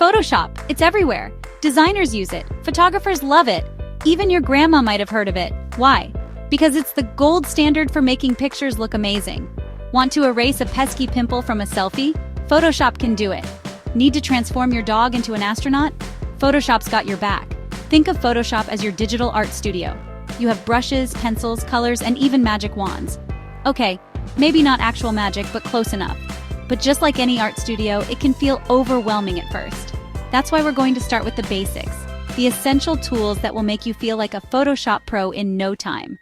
Photoshop. It's everywhere. Designers use it. Photographers love it. Even your grandma might have heard of it. Why? Because it's the gold standard for making pictures look amazing. Want to erase a pesky pimple from a selfie? Photoshop can do it. Need to transform your dog into an astronaut? Photoshop's got your back. Think of Photoshop as your digital art studio. You have brushes, pencils, colors, and even magic wands. Okay, maybe not actual magic, but close enough. But just like any art studio, it can feel overwhelming at first. That's why we're going to start with the basics, the essential tools that will make you feel like a Photoshop pro in no time.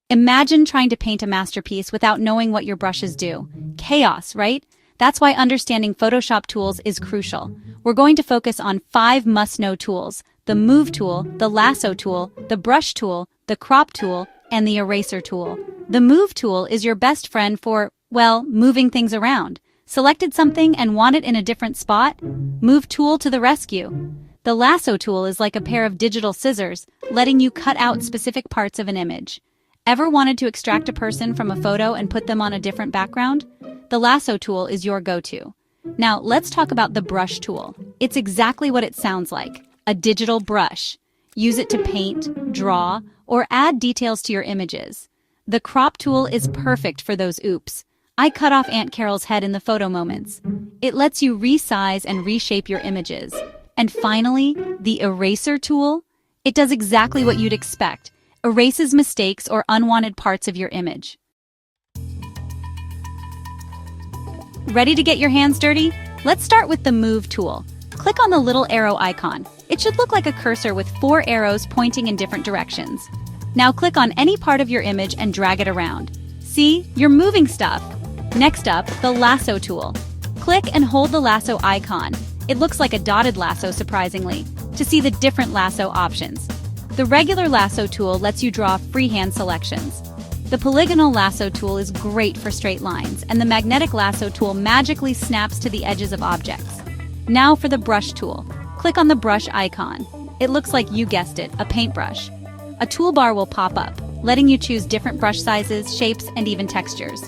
Imagine trying to paint a masterpiece without knowing what your brushes do. Chaos, right? That's why understanding Photoshop tools is crucial. We're going to focus on 5 must-know tools: the Move tool, the Lasso tool, the Brush tool, the Crop tool, and the Eraser tool. The Move tool is your best friend for, well, moving things around. Selected something and want it in a different spot? Move tool to the rescue. The Lasso tool is like a pair of digital scissors, letting you cut out specific parts of an image. Ever wanted to extract a person from a photo and put them on a different background? The Lasso tool is your go-to. Now, let's talk about the Brush tool. It's exactly what it sounds like, a digital brush. Use it to paint, draw, or add details to your images. The Crop tool is perfect for those oops. I cut off Aunt Carol's head in the photo moments. It lets you resize and reshape your images. And finally, the Eraser tool. It does exactly what you'd expect. Erases mistakes or unwanted parts of your image. Ready to get your hands dirty? Let's start with the Move tool. Click on the little arrow icon. It should look like a cursor with 4 arrows pointing in different directions. Now click on any part of your image and drag it around. See, you're moving stuff. Next up, the Lasso tool. Click and hold the lasso icon. It looks like a dotted lasso, surprisingly, to see the different lasso options. The regular lasso tool lets you draw freehand selections. The polygonal lasso tool is great for straight lines, and the magnetic lasso tool magically snaps to the edges of objects. Now for the Brush tool. Click on the brush icon. It looks like, you guessed it, a paintbrush. A toolbar will pop up, letting you choose different brush sizes, shapes, and even textures.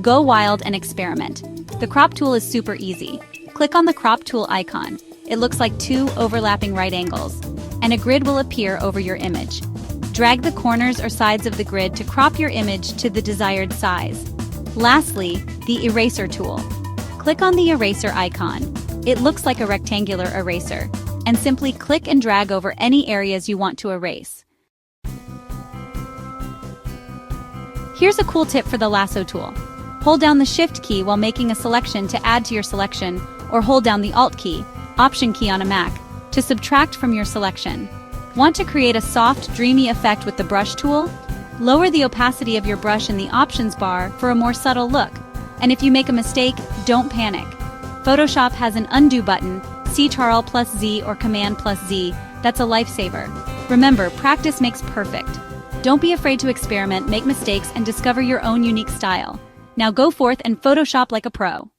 Go wild and experiment. The Crop tool is super easy. Click on the Crop tool icon. It looks like 2 overlapping right angles, and a grid will appear over your image. Drag the corners or sides of the grid to crop your image to the desired size. Lastly, the Eraser tool. Click on the Eraser icon. It looks like a rectangular eraser, and simply click and drag over any areas you want to erase. Here's a cool tip for the Lasso tool. Hold down the Shift key while making a selection to add to your selection, or hold down the Alt key, Option key on a Mac, to subtract from your selection. Want to create a soft, dreamy effect with the Brush tool? Lower the opacity of your brush in the Options bar for a more subtle look. And if you make a mistake, don't panic. Photoshop has an undo button, Ctrl+Z or Command+Z, that's a lifesaver. Remember, practice makes perfect. Don't be afraid to experiment, make mistakes, and discover your own unique style. Now go forth and Photoshop like a pro.